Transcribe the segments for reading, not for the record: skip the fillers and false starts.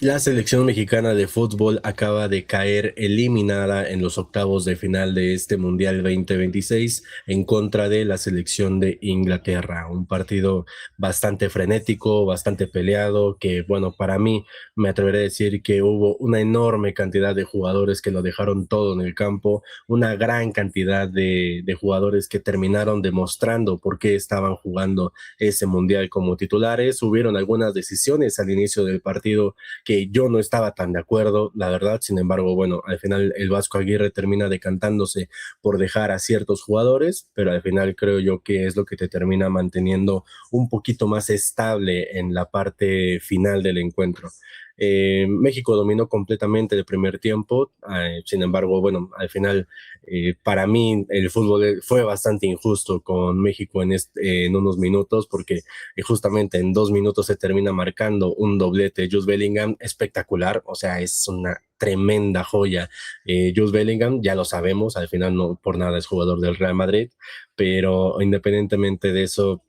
La selección mexicana de fútbol acaba de caer eliminada en los octavos de final de este Mundial 2026 en contra de la selección de Inglaterra. Un partido bastante frenético, bastante peleado, que bueno, para mí me atreveré a decir que hubo una enorme cantidad de jugadores que lo dejaron todo en el campo, una gran cantidad de jugadores que terminaron demostrando por qué estaban jugando ese Mundial como titulares. Hubieron algunas decisiones al inicio del partido que yo no estaba tan de acuerdo, la verdad. Sin embargo, bueno, al final el Vasco Aguirre termina decantándose por dejar a ciertos jugadores, pero al final creo yo que es lo que te termina manteniendo un poquito más estable en la parte final del encuentro. México dominó completamente el primer tiempo, sin embargo, bueno, al final para mí el fútbol fue bastante injusto con México en unos minutos porque justamente en 2 minutos se termina marcando un doblete. Jude Bellingham espectacular, o sea, es una tremenda joya. Jude Bellingham, ya lo sabemos, al final no por nada es jugador del Real Madrid, pero independientemente de eso,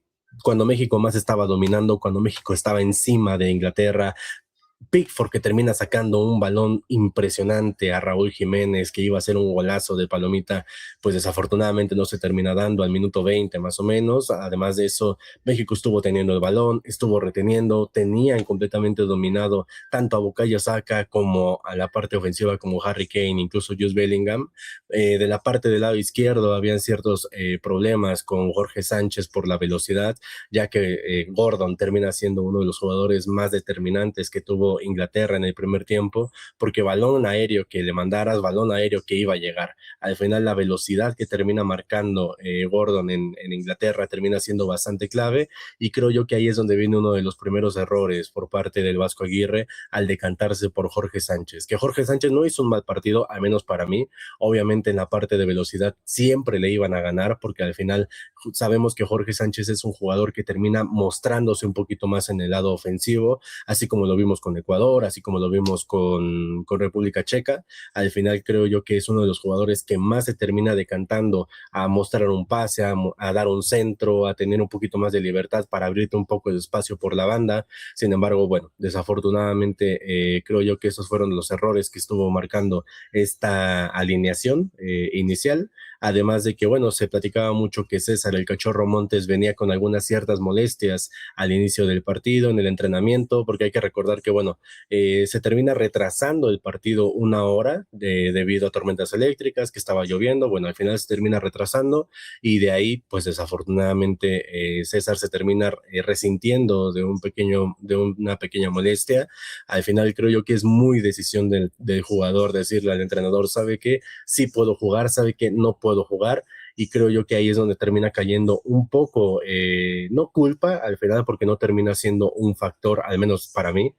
cuando México más estaba dominando, cuando México estaba encima de Inglaterra, Pickford que termina sacando un balón impresionante a Raúl Jiménez que iba a ser un golazo de palomita, pues desafortunadamente no se termina dando al minuto 20 más o menos. Además de eso, México estuvo teniendo el balón, estuvo reteniendo, tenían completamente dominado tanto a Bukayo Saka como a la parte ofensiva como Harry Kane, incluso Jude Bellingham. De la parte del lado izquierdo habían ciertos problemas con Jorge Sánchez por la velocidad, ya que Gordon termina siendo uno de los jugadores más determinantes que tuvo Inglaterra en el primer tiempo, porque balón aéreo que le mandaras, balón aéreo que iba a llegar. Al final la velocidad que termina marcando Gordon en Inglaterra termina siendo bastante clave, y creo yo que ahí es donde viene uno de los primeros errores por parte del Vasco Aguirre al decantarse por Jorge Sánchez, que Jorge Sánchez no hizo un mal partido, al menos para mí. Obviamente en la parte de velocidad siempre le iban a ganar, porque al final sabemos que Jorge Sánchez es un jugador que termina mostrándose un poquito más en el lado ofensivo, así como lo vimos con Ecuador, así como lo vimos con República Checa. Al final creo yo que es uno de los jugadores que más se termina decantando a mostrar un pase, a dar un centro, a tener un poquito más de libertad para abrirte un poco de espacio por la banda. Sin embargo, bueno, desafortunadamente creo yo que esos fueron los errores que estuvo marcando esta alineación inicial. Además de que, bueno, se platicaba mucho que César el Cachorro Montes venía con algunas ciertas molestias al inicio del partido, en el entrenamiento, porque hay que recordar que, bueno, se termina retrasando el partido una hora debido a tormentas eléctricas, que estaba lloviendo. Bueno, al final se termina retrasando y de ahí, pues desafortunadamente, César se termina resintiendo de una pequeña molestia. Al final creo yo que es muy decisión del jugador decirle al entrenador, ¿sabe qué? Sí puedo jugar, sabe que no puedo jugar, y creo yo que ahí es donde termina cayendo un poco, no culpa al final porque no termina siendo un factor, al menos para mí,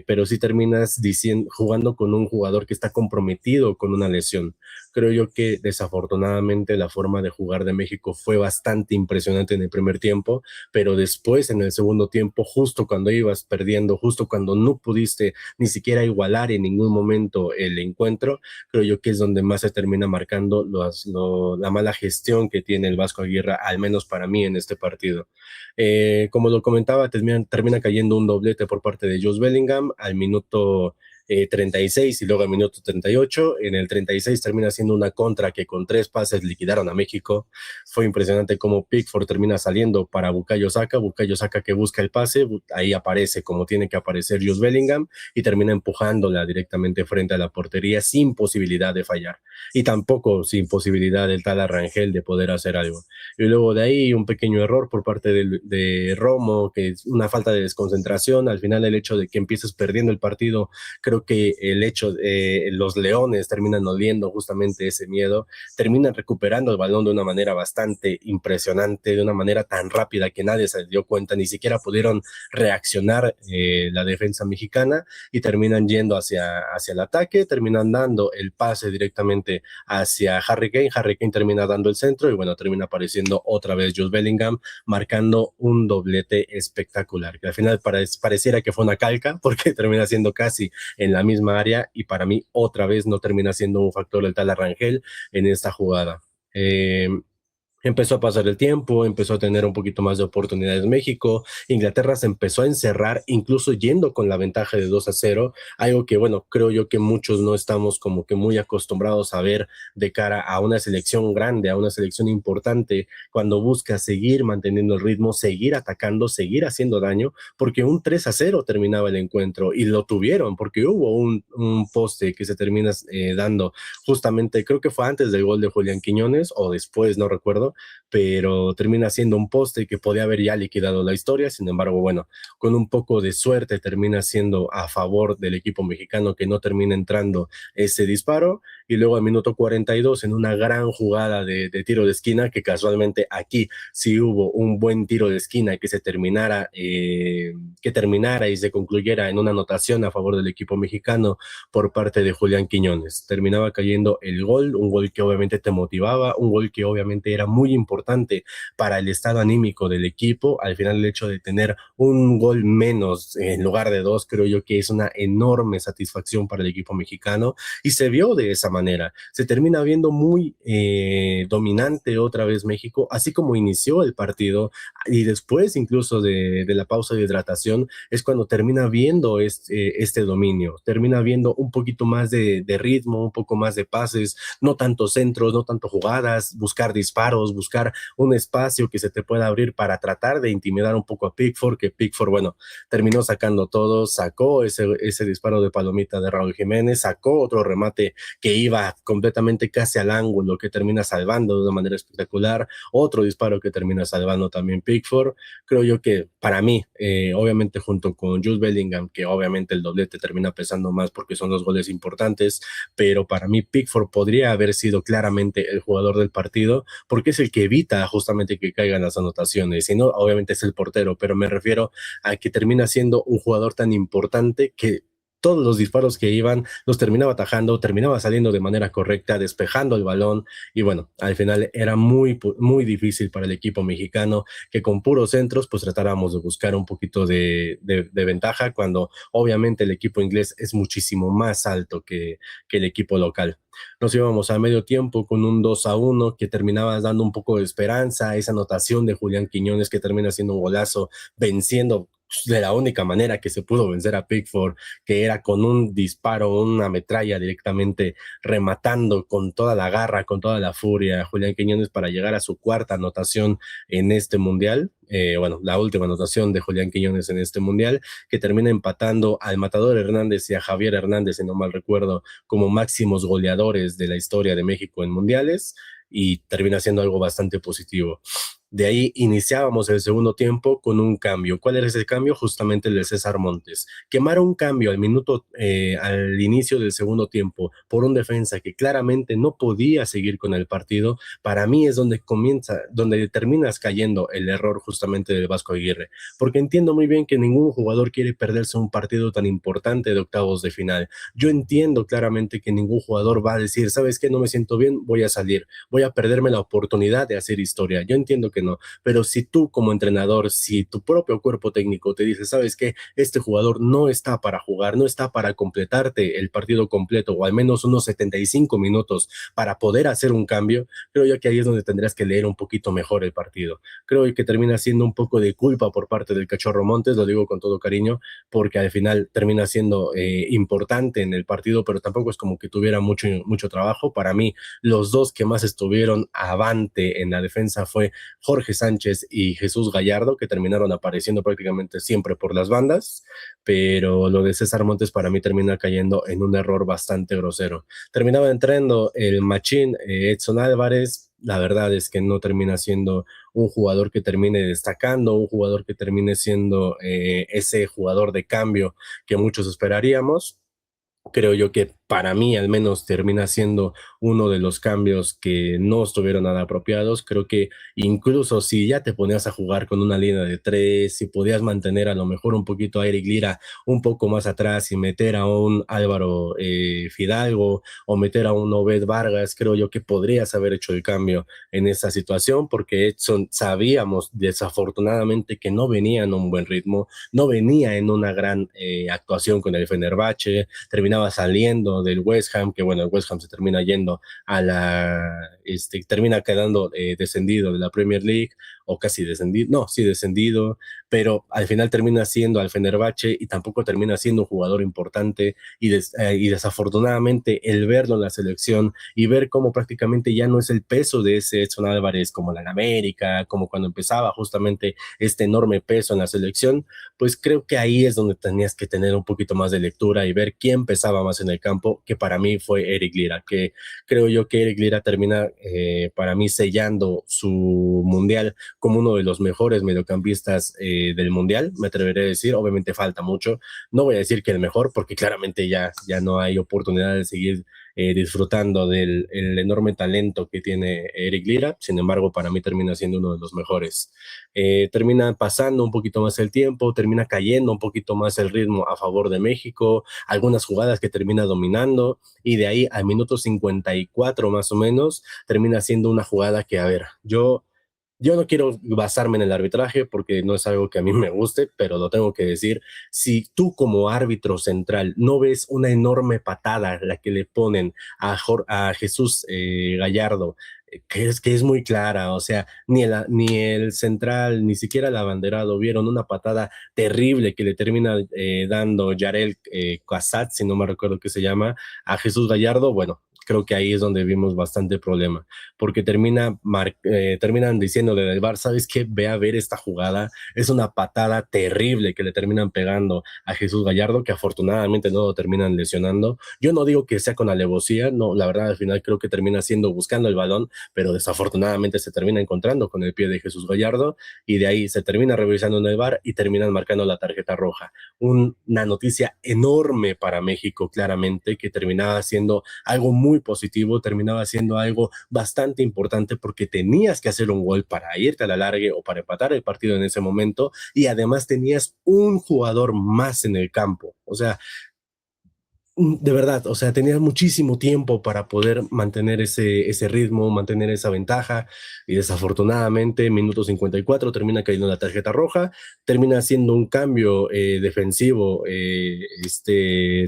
pero sí terminas jugando con un jugador que está comprometido con una lesión. Creo yo que desafortunadamente la forma de jugar de México fue bastante impresionante en el primer tiempo, pero después en el segundo tiempo, justo cuando ibas perdiendo, justo cuando no pudiste ni siquiera igualar en ningún momento el encuentro, creo yo que es donde más se termina marcando la mala gestión que tiene el Vasco Aguirre, al menos para mí en este partido. Como lo comentaba, termina cayendo un doblete por parte de Jude Bellingham al minuto 36 y luego al minuto 38. En el 36 termina siendo una contra que con 3 pases liquidaron a México. Fue impresionante cómo Pickford termina saliendo para Bukayo Saka que busca el pase, ahí aparece como tiene que aparecer Jude Bellingham y termina empujándola directamente frente a la portería sin posibilidad de fallar, y tampoco sin posibilidad del tal Arrangel de poder hacer algo. Y luego de ahí un pequeño error por parte de Romo, que es una falta de desconcentración. Al final el hecho de que empieces perdiendo el partido, creo que el hecho de los Leones terminan oliendo justamente ese miedo, terminan recuperando el balón de una manera bastante impresionante, de una manera tan rápida que nadie se dio cuenta, ni siquiera pudieron reaccionar la defensa mexicana, y terminan yendo hacia el ataque, terminan dando el pase directamente hacia Harry Kane. Harry Kane termina dando el centro y bueno, termina apareciendo otra vez Jude Bellingham marcando un doblete espectacular, que al final pareciera que fue una calca porque termina siendo casi en la misma área, y para mí otra vez no termina siendo un factor el tal Arrangel en esta jugada. Eh, Empezó a pasar el tiempo, empezó a tener un poquito más de oportunidades México, Inglaterra se empezó a encerrar, incluso yendo con la ventaja de 2-0, algo que, bueno, creo yo que muchos no estamos como que muy acostumbrados a ver de cara a una selección grande, a una selección importante, cuando busca seguir manteniendo el ritmo, seguir atacando, seguir haciendo daño, porque un 3-0 terminaba el encuentro y lo tuvieron, porque hubo un poste que se termina dando justamente, creo que fue antes del gol de Julián Quiñones o después, no recuerdo, pero termina siendo un poste que podía haber ya liquidado la historia. Sin embargo, bueno, con un poco de suerte termina siendo a favor del equipo mexicano, que no termina entrando ese disparo, y luego al minuto 42 en una gran jugada de tiro de esquina, que casualmente aquí sí hubo un buen tiro de esquina que terminara y se concluyera en una anotación a favor del equipo mexicano por parte de Julián Quiñones. Terminaba cayendo el gol, un gol que obviamente te motivaba, un gol que obviamente era muy importante para el estado anímico del equipo. Al final, el hecho de tener un gol menos en lugar de dos, creo yo que es una enorme satisfacción para el equipo mexicano, y se vio de esa manera. Se termina viendo muy dominante otra vez México, así como inició el partido, y después incluso de la pausa de hidratación es cuando termina viendo este dominio, termina viendo un poquito más de ritmo, un poco más de pases, no tantos centros, no tanto jugadas, buscar disparos, buscar un espacio que se te pueda abrir para tratar de intimidar un poco a Pickford, que Pickford, bueno, terminó sacando todo, sacó ese disparo de palomita de Raúl Jiménez, sacó otro remate que iba completamente casi al ángulo, que termina salvando de una manera espectacular, otro disparo que termina salvando también Pickford. Creo yo que para mí, obviamente junto con Jude Bellingham, que obviamente el doblete termina pesando más porque son los goles importantes, pero para mí Pickford podría haber sido claramente el jugador del partido, porque es el que evita justamente que caigan las anotaciones, y no, obviamente es el portero, pero me refiero a que termina siendo un jugador tan importante que todos los disparos que iban los terminaba atajando, terminaba saliendo de manera correcta, despejando el balón, y bueno, al final era muy difícil para el equipo mexicano que con puros centros pues tratáramos de buscar un poquito de ventaja, cuando obviamente el equipo inglés es muchísimo más alto que el equipo local. Nos íbamos a medio tiempo con un 2-1 que terminaba dando un poco de esperanza, esa anotación de Julián Quiñones que termina siendo un golazo, venciendo de la única manera que se pudo vencer a Pickford, que era con un disparo, una metralla directamente rematando con toda la garra, con toda la furia, Julián Quiñones para llegar a su cuarta anotación en este mundial. Bueno, la última anotación de Julián Quiñones en este mundial, que termina empatando al Matador Hernández y a Javier Hernández, si no mal recuerdo, como máximos goleadores de la historia de México en mundiales, y termina siendo algo bastante positivo. De ahí iniciábamos el segundo tiempo con un cambio. ¿Cuál era ese cambio? Justamente el de César Montes. Quemar un cambio al inicio del segundo tiempo por un defensa que claramente no podía seguir con el partido, para mí es donde terminas cayendo el error justamente del Vasco Aguirre, porque entiendo muy bien que ningún jugador quiere perderse un partido tan importante de octavos de final. Yo entiendo claramente que ningún jugador va a decir, ¿sabes qué? No me siento bien, voy a salir, voy a perderme la oportunidad de hacer historia. Yo entiendo que no, pero si tú como entrenador, si tu propio cuerpo técnico te dice, ¿sabes qué? Este jugador no está para jugar, no está para completarte el partido completo, o al menos unos 75 minutos para poder hacer un cambio, creo yo que ahí es donde tendrás que leer un poquito mejor el partido. Creo que termina siendo un poco de culpa por parte del Cachorro Montes, lo digo con todo cariño, porque al final termina siendo importante en el partido, pero tampoco es como que tuviera mucho trabajo. Para mí, los dos que más estuvieron avante en la defensa fue Jorge Sánchez y Jesús Gallardo, que terminaron apareciendo prácticamente siempre por las bandas, pero lo de César Montes para mí termina cayendo en un error bastante grosero. Terminaba entrando el machín Edson Álvarez. La verdad es que no termina siendo un jugador que termine destacando, un jugador que termine siendo ese jugador de cambio que muchos esperaríamos. Creo yo que para mí al menos termina siendo uno de los cambios que no estuvieron nada apropiados. Creo que incluso si ya te ponías a jugar con una línea de tres, si podías mantener a lo mejor un poquito a Eric Lira un poco más atrás y meter a un Álvaro Fidalgo o meter a un Obed Vargas, creo yo que podrías haber hecho el cambio en esa situación, porque Edson sabíamos desafortunadamente que no venía en un buen ritmo, no venía en una gran actuación con el Fenerbahce, terminaba saliendo vino del West Ham, que bueno, el West Ham se termina yendo termina quedando descendido de la Premier League, o casi descendido, no, sí descendido, pero al final termina siendo al Fenerbahce y tampoco termina siendo un jugador importante y desafortunadamente el verlo en la selección y ver cómo prácticamente ya no es el peso de ese Edson Álvarez como la América, como cuando empezaba justamente este enorme peso en la selección, pues creo que ahí es donde tenías que tener un poquito más de lectura y ver quién pesaba más en el campo, que para mí fue Eric Lira, que creo yo que Eric Lira termina para mí sellando su mundial como uno de los mejores mediocampistas del mundial, me atreveré a decir, obviamente falta mucho, no voy a decir que el mejor, porque claramente ya no hay oportunidad de seguir disfrutando del el enorme talento que tiene Eric Lira, sin embargo para mí termina siendo uno de los mejores. Termina pasando un poquito más el tiempo, termina cayendo un poquito más el ritmo a favor de México, algunas jugadas que termina dominando y de ahí al minuto 54 más o menos termina siendo una jugada que, a ver, yo no quiero basarme en el arbitraje porque no es algo que a mí me guste, pero lo tengo que decir. Si tú como árbitro central no ves una enorme patada la que le ponen a Jesús Gallardo, que es muy clara, o sea, ni el central, ni siquiera el abanderado vieron una patada terrible que le termina dando Yarel Casat, si no me recuerdo qué se llama, a Jesús Gallardo, bueno, creo que ahí es donde vimos bastante problema, porque terminan diciéndole del VAR, ¿sabes qué? Ve a ver esta jugada, es una patada terrible que le terminan pegando a Jesús Gallardo, que afortunadamente no lo terminan lesionando. Yo no digo que sea con alevosía, no, la verdad al final creo que termina siendo buscando el balón, pero desafortunadamente se termina encontrando con el pie de Jesús Gallardo y de ahí se termina revisando en el VAR y terminan marcando la tarjeta roja. Una noticia enorme para México, claramente, que terminaba siendo algo muy positivo, terminaba siendo algo bastante importante porque tenías que hacer un gol para irte a la largue o para empatar el partido en ese momento y además tenías un jugador más en el campo. O sea, de verdad, o sea, tenías muchísimo tiempo para poder mantener ese ritmo, mantener esa ventaja y desafortunadamente, minuto 54 termina cayendo la tarjeta roja, termina haciendo un cambio defensivo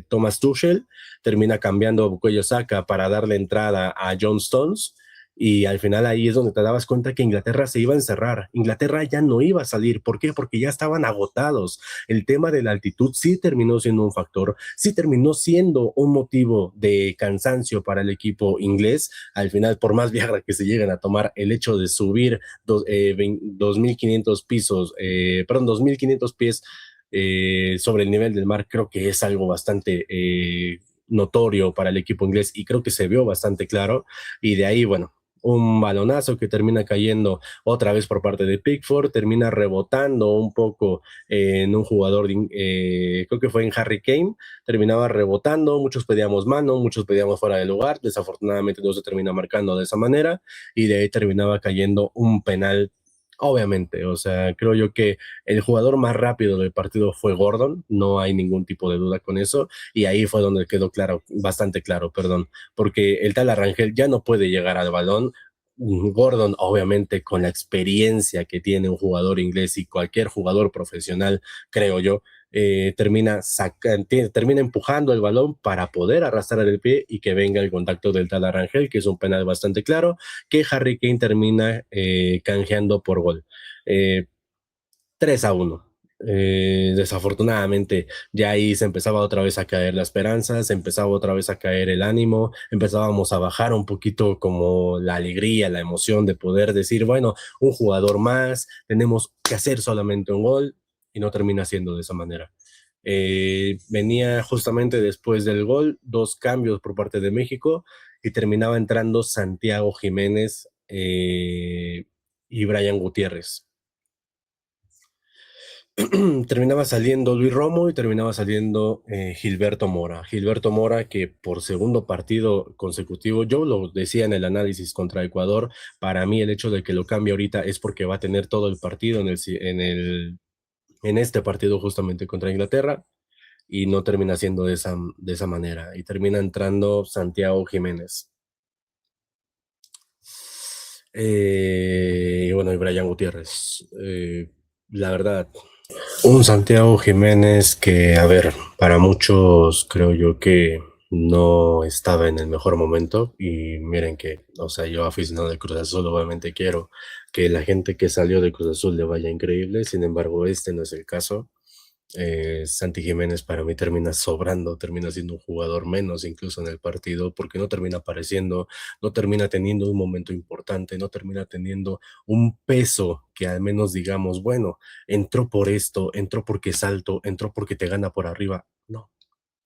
Thomas Tuchel, termina cambiando a Bukayo Saka para darle entrada a John Stones y al final ahí es donde te dabas cuenta que Inglaterra se iba a encerrar, Inglaterra ya no iba a salir, ¿por qué? Porque ya estaban agotados, el tema de la altitud sí terminó siendo un factor, sí terminó siendo un motivo de cansancio para el equipo inglés. Al final, por más viagra que se lleguen a tomar, el hecho de subir 2.500 pisos, 2.500 pies sobre el nivel del mar, creo que es algo bastante notorio para el equipo inglés y creo que se vio bastante claro. Y de ahí, bueno, un balonazo que termina cayendo otra vez por parte de Pickford, termina rebotando un poco en un jugador, creo que fue en Harry Kane, terminaba rebotando, muchos pedíamos mano, muchos pedíamos fuera de lugar, desafortunadamente no se termina marcando de esa manera y de ahí terminaba cayendo un penal. Obviamente, o sea, creo yo que el jugador más rápido del partido fue Gordon, no hay ningún tipo de duda con eso, y ahí fue donde quedó claro, bastante claro, perdón, porque el tal Arrangel ya no puede llegar al balón. Gordon, obviamente, con la experiencia que tiene un jugador inglés y cualquier jugador profesional, creo yo, termina empujando el balón para poder arrastrar el pie y que venga el contacto del tal Arrangel, que es un penal bastante claro, que Harry Kane termina canjeando por gol. Eh, 3-1. Desafortunadamente, ya ahí se empezaba otra vez a caer la esperanza, se empezaba otra vez a caer el ánimo, empezábamos a bajar un poquito como la alegría, la emoción de poder decir, bueno, un jugador más, tenemos que hacer solamente un gol y no termina siendo de esa manera. Venía justamente después del gol, dos cambios por parte de México y terminaba entrando Santiago Jiménez y Brian Gutiérrez. Terminaba saliendo Luis Romo y terminaba saliendo Gilberto Mora. Gilberto Mora que por segundo partido consecutivo, yo lo decía en el análisis contra Ecuador, para mí el hecho de que lo cambie ahorita es porque va a tener todo el partido en este partido justamente contra Inglaterra y no termina siendo de esa manera y termina entrando Santiago Jiménez. Y bueno, y Brian Gutiérrez. La verdad, un Santiago Jiménez que, a ver, para muchos creo yo que no estaba en el mejor momento y miren que, o sea, yo aficionado de Cruz Azul obviamente quiero que la gente que salió de Cruz Azul le vaya increíble, sin embargo este no es el caso. Santi Jiménez para mí termina sobrando, termina siendo un jugador menos incluso en el partido porque no termina apareciendo, no termina teniendo un momento importante, no termina teniendo un peso que al menos digamos, bueno, entró por esto, entró porque salto, entró porque te gana por arriba. No,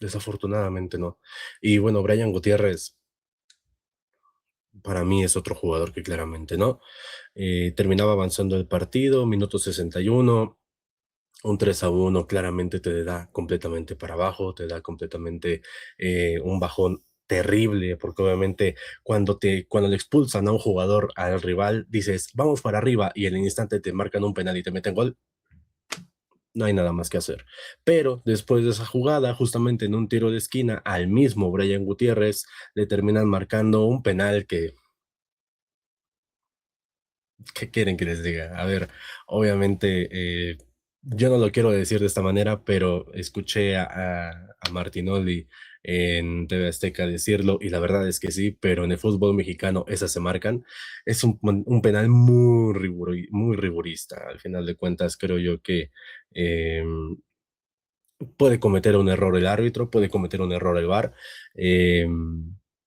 desafortunadamente no. Y bueno, Brian Gutiérrez para mí es otro jugador que claramente no. Terminaba avanzando el partido, minuto 61, un 3-1 claramente te da completamente para abajo, te da completamente un bajón terrible, porque obviamente cuando le expulsan a un jugador al rival, dices, vamos para arriba, y en el instante te marcan un penal y te meten gol, no hay nada más que hacer. Pero después de esa jugada, justamente en un tiro de esquina, al mismo Brian Gutiérrez le terminan marcando un penal que ¿qué quieren que les diga? A ver, obviamente, yo no lo quiero decir de esta manera, pero escuché a Martinoli en TV Azteca decirlo, y la verdad es que sí, pero en el fútbol mexicano esas se marcan. Es un penal muy rigurista. Al final de cuentas, creo yo que eh, puede cometer un error el árbitro, puede cometer un error el VAR, eh,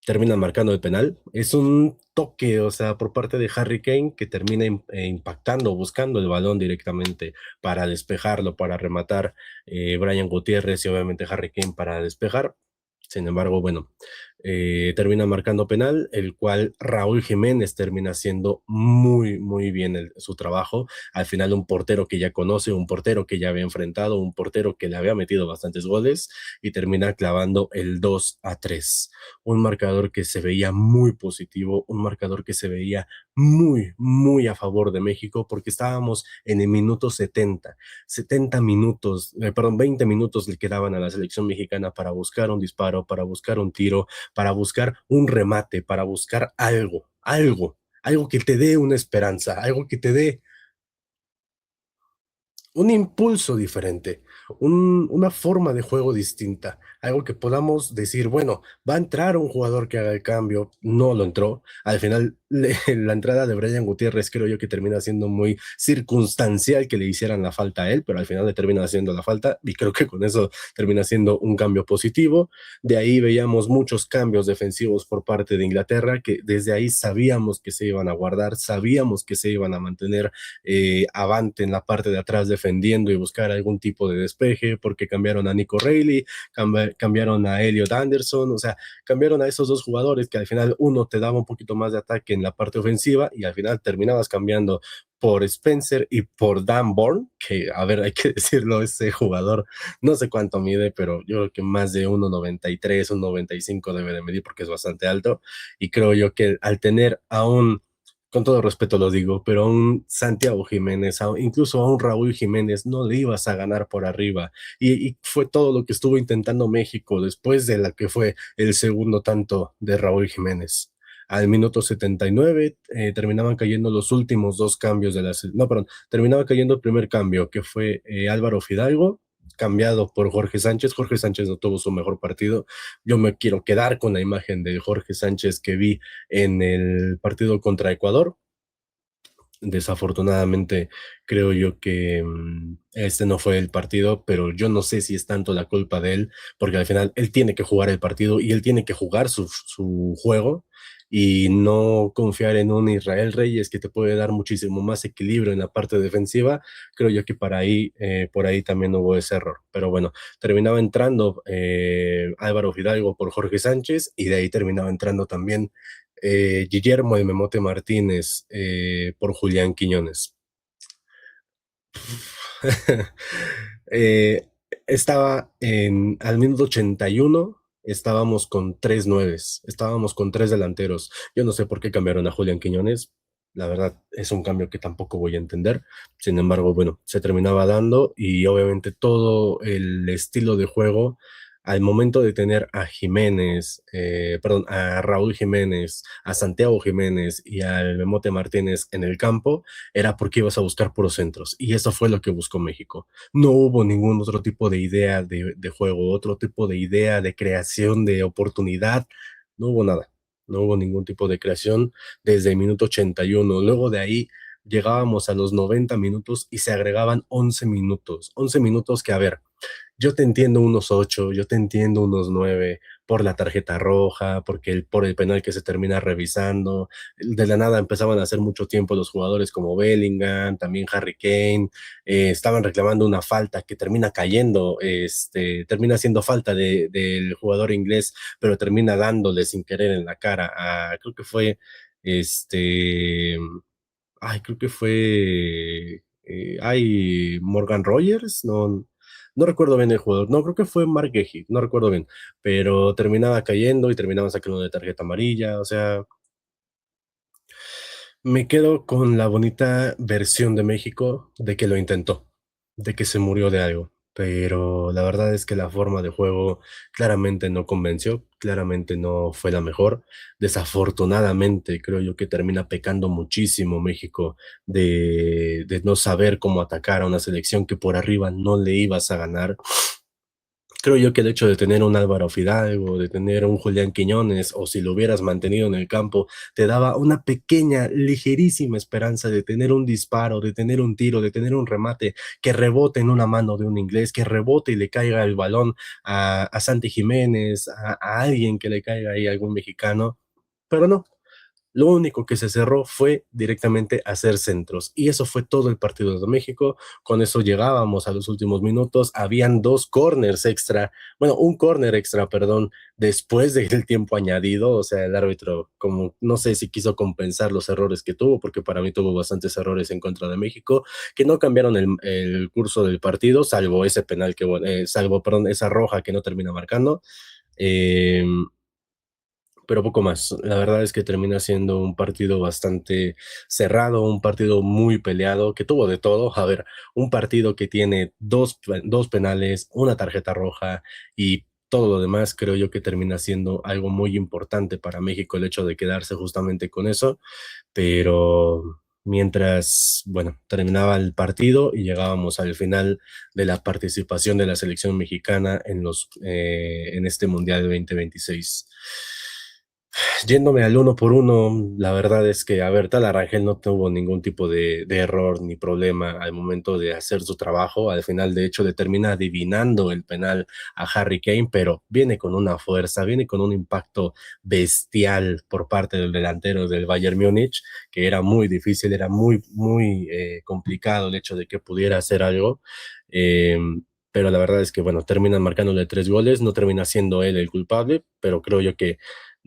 terminan marcando el penal. Es un toque, o sea, por parte de Harry Kane que termina impactando, buscando el balón directamente para despejarlo, para rematar Brian Gutiérrez y obviamente Harry Kane para despejar. Sin embargo, bueno, termina marcando penal, el cual Raúl Jiménez termina haciendo muy bien su trabajo. Al final un portero que ya conoce, un portero que ya había enfrentado, un portero que le había metido bastantes goles y termina clavando el 2-3. Un marcador que se veía muy positivo, un marcador que se veía muy a favor de México porque estábamos en el minuto 70 minutos, perdón, 20 minutos le quedaban a la selección mexicana para buscar un disparo, para buscar un tiro, para buscar un remate, para buscar algo que te dé una esperanza, algo que te dé un impulso diferente, una forma de juego distinta, algo que podamos decir, bueno, va a entrar un jugador que haga el cambio, no lo entró, al final la entrada de Brian Gutiérrez creo yo que termina siendo muy circunstancial que le hicieran la falta a él, pero al final le termina haciendo la falta y creo que con eso termina siendo un cambio positivo. De ahí veíamos muchos cambios defensivos por parte de Inglaterra, que desde ahí sabíamos que se iban a guardar, sabíamos que se iban a mantener avante en la parte de atrás defendiendo y buscar algún tipo de despeje, porque cambiaron a Nico Reilly, cambiaron a Elliot Anderson, o sea, cambiaron a esos dos jugadores que al final uno te daba un poquito más de ataque en la parte ofensiva y al final terminabas cambiando por Spencer y por Dan Bourne, que a ver, hay que decirlo, ese jugador no sé cuánto mide, pero yo creo que más de 1,93, 1,95 debe de medir porque es bastante alto y creo yo que al tener a un con todo respeto lo digo, pero a un Santiago Jiménez, incluso a un Raúl Jiménez, no le ibas a ganar por arriba. Y fue todo lo que estuvo intentando México después de la que fue el segundo tanto de Raúl Jiménez. Al minuto 79 terminaban cayendo los últimos dos cambios de la... No, perdón, terminaba cayendo el primer cambio, que fue Álvaro Fidalgo, cambiado por Jorge Sánchez. Jorge Sánchez no tuvo su mejor partido. Yo me quiero quedar con la imagen de Jorge Sánchez que vi en el partido contra Ecuador. Desafortunadamente, creo yo que este no fue el partido, pero yo no sé si es tanto la culpa de él, porque al final él tiene que jugar el partido y él tiene que jugar su juego y no confiar en un Israel Reyes que te puede dar muchísimo más equilibrio en la parte defensiva. Creo yo que por ahí también hubo ese error. Pero bueno, terminaba entrando Álvaro Fidalgo por Jorge Sánchez y de ahí terminaba entrando también Guillermo el Memote Martínez por Julián Quiñones. eh, estaba al minuto 81, estábamos con tres nueves, estábamos con tres delanteros. Yo no sé por qué cambiaron a Julián Quiñones. La verdad es un cambio que tampoco voy a entender. Sin embargo, bueno, se terminaba dando y obviamente todo el estilo de juego al momento de tener a Jiménez, perdón, a Raúl Jiménez, a Santiago Jiménez y al Memote Martínez en el campo, era porque ibas a buscar puros centros. Y eso fue lo que buscó México. No hubo ningún otro tipo de idea de juego, otro tipo de idea de creación de oportunidad. No hubo nada. No hubo ningún tipo de creación desde el minuto 81. Luego de ahí llegábamos a los 90 minutos y se agregaban 11 minutos. 11 minutos que, a ver, yo te entiendo unos 8, yo te entiendo unos 9 por la tarjeta roja, por el penal que se termina revisando. De la nada empezaban a hacer mucho tiempo los jugadores como Bellingham, también Harry Kane, estaban reclamando una falta que termina cayendo, termina siendo falta del jugador inglés, pero termina dándole sin querer en la cara a, creo que fue, este, creo que fue, Morgan Rogers, no, no recuerdo bien el jugador, no, creo que fue Mark Gehi, no recuerdo bien, pero terminaba cayendo y terminaba sacando de tarjeta amarilla, o sea, me quedo con la bonita versión de México de que lo intentó, de que se murió de algo, pero la verdad es que la forma de juego claramente no convenció, claramente no fue la mejor. Desafortunadamente, creo yo que termina pecando muchísimo México de no saber cómo atacar a una selección que por arriba no le ibas a ganar. Creo yo que el hecho de tener un Álvaro Fidalgo, de tener un Julián Quiñones, o si lo hubieras mantenido en el campo, te daba una pequeña, ligerísima esperanza de tener un disparo, de tener un tiro, de tener un remate que rebote en una mano de un inglés, que rebote y le caiga el balón a Santi Jiménez, a alguien que le caiga ahí, algún mexicano. Pero no, lo único que se cerró fue directamente hacer centros. Y eso fue todo el partido de México. Con eso llegábamos a los últimos minutos. Habían dos corners extra, bueno, un corner extra, perdón, después del tiempo añadido. O sea, el árbitro, como no sé si quiso compensar los errores que tuvo, porque para mí tuvo bastantes errores en contra de México, que no cambiaron el curso del partido, salvo ese penal que, salvo, perdón, esa roja que no termina marcando. Eh, pero poco más. La verdad es que termina siendo un partido bastante cerrado, un partido muy peleado, que tuvo de todo. A ver, un partido que tiene dos penales, una tarjeta roja y todo lo demás, creo yo que termina siendo algo muy importante para México el hecho de quedarse justamente con eso, pero mientras, bueno, terminaba el partido y llegábamos al final de la participación de la selección mexicana en este Mundial 2026. Yéndome al uno por uno, la verdad es que, a ver, Tal Arrangel no tuvo ningún tipo de error ni problema al momento de hacer su trabajo. Al final, de hecho, le termina adivinando el penal a Harry Kane, pero viene con una fuerza, viene con un impacto bestial por parte del delantero del Bayern Múnich, que era muy difícil, era muy complicado el hecho de que pudiera hacer algo. Eh, pero la verdad es que, bueno, terminan marcándole 3 goles, no termina siendo él el culpable, pero creo yo que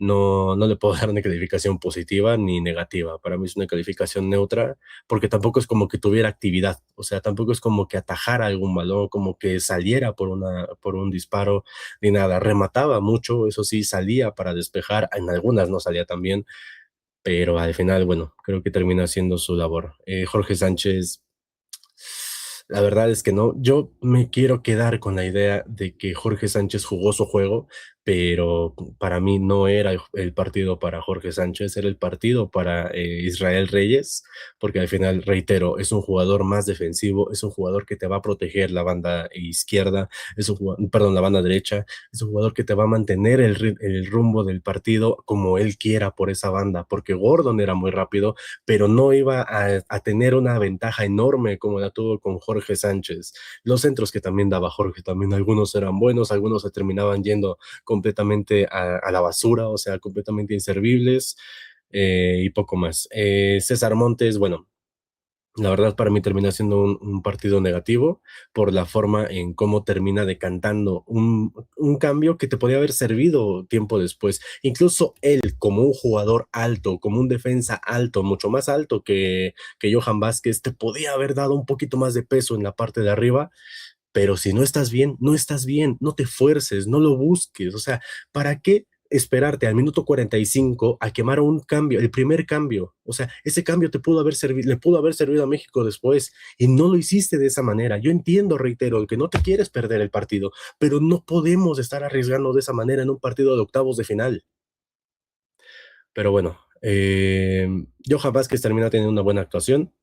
no le puedo dar una calificación positiva ni negativa. Para mí es una calificación neutra, porque tampoco es como que tuviera actividad, o sea, tampoco es como que atajara algún balón, como que saliera por un disparo, ni nada. Remataba mucho, eso sí, salía para despejar, en algunas no salía tan bien, pero al final, bueno, creo que termina haciendo su labor. Jorge Sánchez, la verdad es que no. Yo me quiero quedar con la idea de que Jorge Sánchez jugó su juego, pero para mí no era el partido para Jorge Sánchez, era el partido para Israel Reyes, porque al final, reitero, es un jugador más defensivo, es un jugador que te va a proteger la banda izquierda, perdón, la banda derecha, es un jugador que te va a mantener el rumbo del partido como él quiera por esa banda, porque Gordon era muy rápido, pero no iba a tener una ventaja enorme como la tuvo con Jorge Sánchez. Los centros que también daba Jorge, también algunos eran buenos, algunos se terminaban yendo completamente a la basura, o sea, completamente inservibles, y poco más. César Montes, bueno, la verdad para mí termina siendo un partido negativo por la forma en cómo termina decantando un cambio que te podía haber servido tiempo después. Incluso él como un jugador alto, como un defensa alto, mucho más alto que Johan Vázquez, te podía haber dado un poquito más de peso en la parte de arriba, pero si no estás bien, no estás bien, no te fuerces, no lo busques, o sea, ¿para qué? esperarte al minuto 45 a quemar un cambio, el primer cambio. O sea, ese cambio te pudo haber servido, le pudo haber servido a México después y no lo hiciste de esa manera. Yo entiendo, reitero, que no te quieres perder el partido, pero no podemos estar arriesgando de esa manera en un partido de octavos de final. Pero bueno, Johan Vázquez termina teniendo una buena actuación.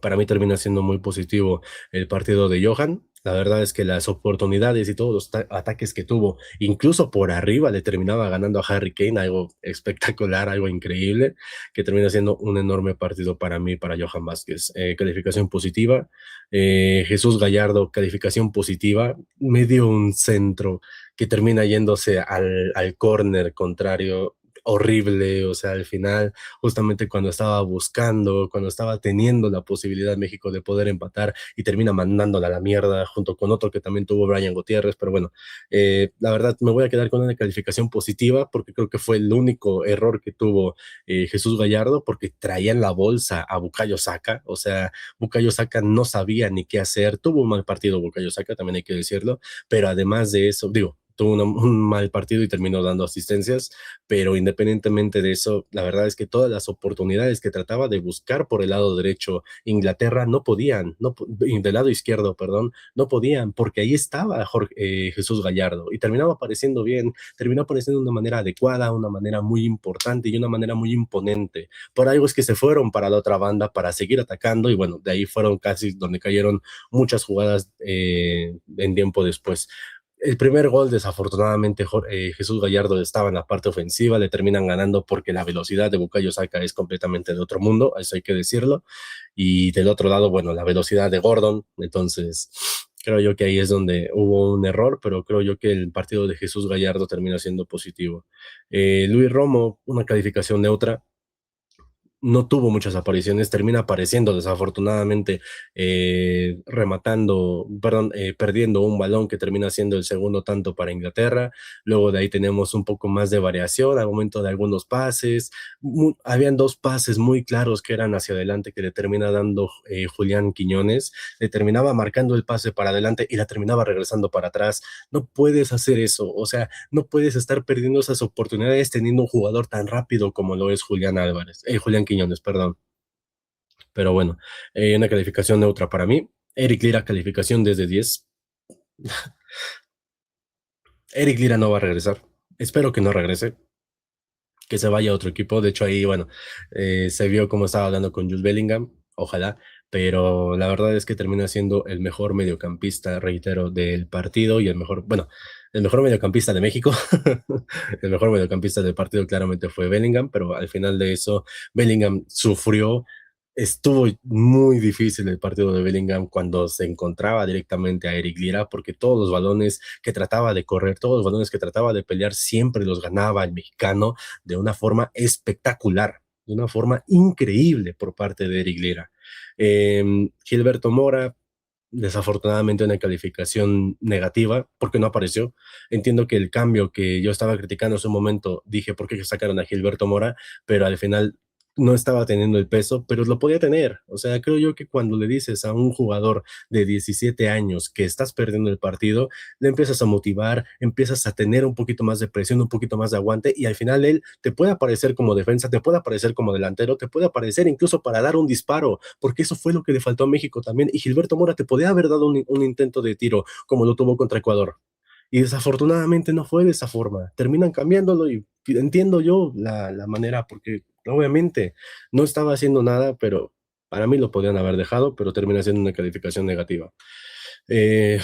Para mí termina siendo muy positivo el partido de Johan. La verdad es que las oportunidades y todos los ataques que tuvo, incluso por arriba, le terminaba ganando a Harry Kane, algo espectacular, algo increíble, que termina siendo un enorme partido para mí, para Johan Vázquez. Calificación positiva. Jesús Gallardo, calificación positiva. Me dio un centro que termina yéndose al córner contrario, horrible, o sea, al final justamente cuando estaba buscando, cuando estaba teniendo la posibilidad México de poder empatar y termina mandándola a la mierda junto con otro que también tuvo Brian Gutiérrez, pero bueno, la verdad me voy a quedar con una calificación positiva porque creo que fue el único error que tuvo Jesús Gallardo porque traía en la bolsa a Bukayo Saka, o sea, Bukayo Saka no sabía ni qué hacer, tuvo un mal partido Bukayo Saka, también hay que decirlo, pero además de eso, digo, tuvo un mal partido y terminó dando asistencias, pero independientemente de eso, la verdad es que todas las oportunidades que trataba de buscar por el lado derecho Inglaterra no podían, no, del lado izquierdo, perdón, no podían, porque ahí estaba Jesús Gallardo y terminaba apareciendo bien, terminó apareciendo de una manera adecuada, una manera muy importante y una manera muy imponente. Por algo es que se fueron para la otra banda para seguir atacando y bueno, de ahí fueron casi donde cayeron muchas jugadas en tiempo después. El primer gol, desafortunadamente, Jesús Gallardo estaba en la parte ofensiva, le terminan ganando porque la velocidad de Bukayo Saka es completamente de otro mundo, eso hay que decirlo. Y del otro lado, bueno, la velocidad de Gordon, entonces creo yo que ahí es donde hubo un error, pero creo yo que el partido de Jesús Gallardo termina siendo positivo. Luis Romo, una calificación neutra, no tuvo muchas apariciones, termina apareciendo desafortunadamente, perdiendo un balón que termina siendo el segundo tanto para Inglaterra. Luego de ahí tenemos un poco más de variación al momento de algunos pases. Habían dos pases muy claros que eran hacia adelante que le termina dando Julián Quiñones, le terminaba marcando el pase para adelante y la terminaba regresando para atrás. No puedes hacer eso, o sea, no puedes estar perdiendo esas oportunidades teniendo un jugador tan rápido como lo es Julián Quiñones, perdón. Pero bueno, una calificación neutra para mí. Eric Lira, calificación desde 10. Eric Lira no va a regresar. Espero que no regrese, que se vaya a otro equipo. De hecho, ahí, bueno, se vio cómo estaba hablando con Jude Bellingham, ojalá, pero la verdad es que termina siendo el mejor mediocampista, reitero, del partido y el mejor, bueno, el mejor mediocampista de México. El mejor mediocampista del partido claramente fue Bellingham, pero al final de eso, Bellingham sufrió. Estuvo muy difícil el partido de Bellingham cuando se encontraba directamente a Eric Lira, porque todos los balones que trataba de correr, todos los balones que trataba de pelear, siempre los ganaba el mexicano de una forma espectacular, de una forma increíble por parte de Eric Lira. Gilberto Mora, desafortunadamente una calificación negativa porque no apareció. Entiendo que el cambio que yo estaba criticando en su momento, dije, ¿por qué sacaron a Gilberto Mora? Pero al final no estaba teniendo el peso, pero lo podía tener. O sea, creo yo que cuando le dices a un jugador de 17 años que estás perdiendo el partido, le empiezas a motivar, empiezas a tener un poquito más de presión, un poquito más de aguante y al final él te puede aparecer como defensa, te puede aparecer como delantero, te puede aparecer incluso para dar un disparo, porque eso fue lo que le faltó a México también y Gilberto Mora te podía haber dado un intento de tiro como lo tuvo contra Ecuador. Y desafortunadamente no fue de esa forma. Terminan cambiándolo y entiendo yo la manera, porque obviamente no estaba haciendo nada, pero para mí lo podían haber dejado, pero termina siendo una calificación negativa. Eh,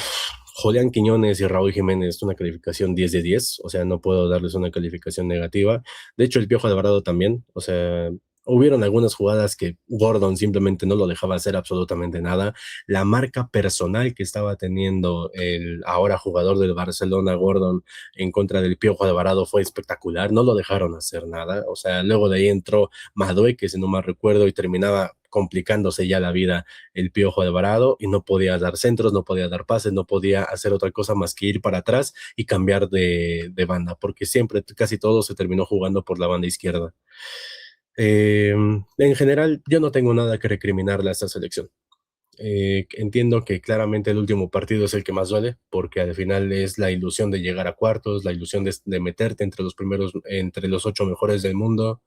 Julián Quiñones y Raúl Jiménez, una calificación 10 de 10, o sea, no puedo darles una calificación negativa. De hecho, el Piojo Alvarado también, o sea, hubieron algunas jugadas que Gordon simplemente no lo dejaba hacer absolutamente nada. La marca personal que estaba teniendo el ahora jugador del Barcelona, Gordon, en contra del Piojo Alvarado fue espectacular, no lo dejaron hacer nada. O sea, luego de ahí entró Madueque, si no mal recuerdo, y terminaba complicándose ya la vida el Piojo Alvarado y no podía dar centros, no podía dar pases, no podía hacer otra cosa más que ir para atrás y cambiar de banda, porque siempre, casi todo se terminó jugando por la banda izquierda. En general, yo no tengo nada que recriminarle a esta selección. Entiendo que claramente el último partido es el que más duele, porque al final es la ilusión de llegar a cuartos, la ilusión de meterte entre los primeros, entre los 8 mejores del mundo.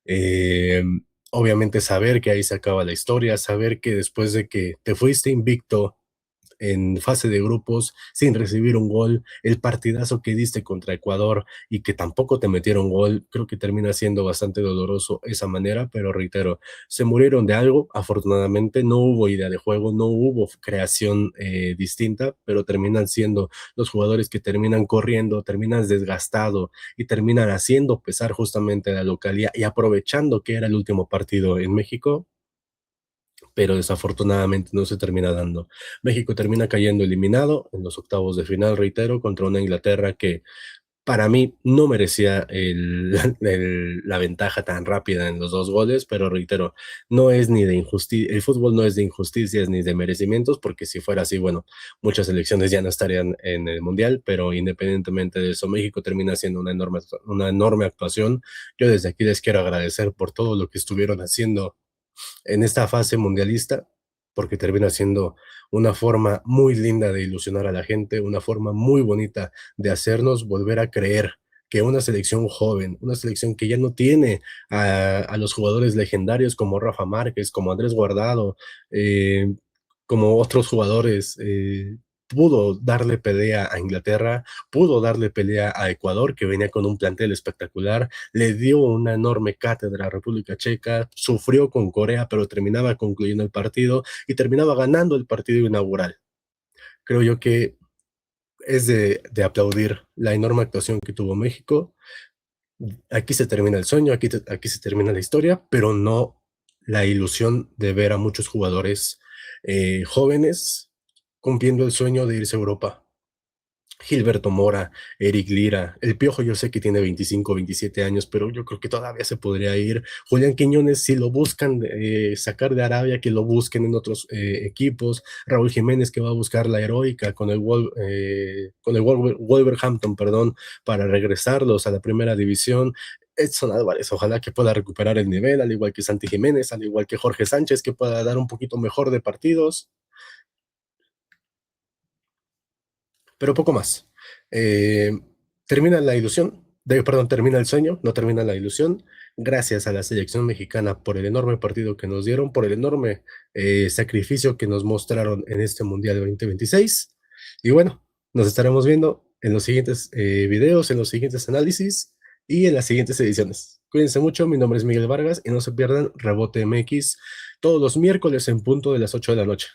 Eh, Obviamente saber que ahí se acaba la historia, saber que después de que te fuiste invicto en fase de grupos sin recibir un gol, el partidazo que diste contra Ecuador y que tampoco te metieron gol, creo que termina siendo bastante doloroso esa manera, pero reitero, se murieron de algo, afortunadamente no hubo idea de juego, no hubo creación distinta, pero terminan siendo los jugadores que terminan corriendo, terminan desgastado y terminan haciendo pesar justamente la localidad y aprovechando que era el último partido en México, pero desafortunadamente no se termina dando. México termina cayendo eliminado en los octavos de final, reitero, contra una Inglaterra que para mí no merecía la ventaja tan rápida en los dos goles, pero reitero, no es ni de injusticia, el fútbol no es de injusticias ni de merecimientos, porque si fuera así, bueno, muchas selecciones ya no estarían en el Mundial, pero independientemente de eso, México termina siendo una enorme actuación. Yo desde aquí les quiero agradecer por todo lo que estuvieron haciendo en esta fase mundialista, porque termina siendo una forma muy linda de ilusionar a la gente, una forma muy bonita de hacernos volver a creer que una selección joven, una selección que ya no tiene a los jugadores legendarios como Rafa Márquez, como Andrés Guardado, eh, como otros jugadores, pudo darle pelea a Inglaterra, pudo darle pelea a Ecuador, que venía con un plantel espectacular, le dio una enorme cátedra a República Checa, sufrió con Corea, pero terminaba concluyendo el partido y terminaba ganando el partido inaugural. Creo yo que es de aplaudir la enorme actuación que tuvo México. Aquí se termina el sueño, aquí se termina la historia, pero no la ilusión de ver a muchos jugadores jóvenes cumpliendo el sueño de irse a Europa. Gilberto Mora, Eric Lira, el Piojo yo sé que tiene 25, 27 años, pero yo creo que todavía se podría ir. Julián Quiñones, si lo buscan sacar de Arabia, que lo busquen en otros equipos. Raúl Jiménez, que va a buscar la heroica con el Wolverhampton, perdón, para regresarlos a la primera división. Edson Álvarez, ojalá que pueda recuperar el nivel, al igual que Santi Jiménez, al igual que Jorge Sánchez, que pueda dar un poquito mejor de partidos. Pero poco más. Eh, Termina la ilusión, perdón, termina el sueño, no termina la ilusión. Gracias a la selección mexicana por el enorme partido que nos dieron, por el enorme sacrificio que nos mostraron en este Mundial 2026. Y bueno, nos estaremos viendo en los siguientes videos, en los siguientes análisis y en las siguientes ediciones. Cuídense mucho, mi nombre es Miguel Vargas y no se pierdan Rebote MX todos los miércoles en punto de las 8 de la noche.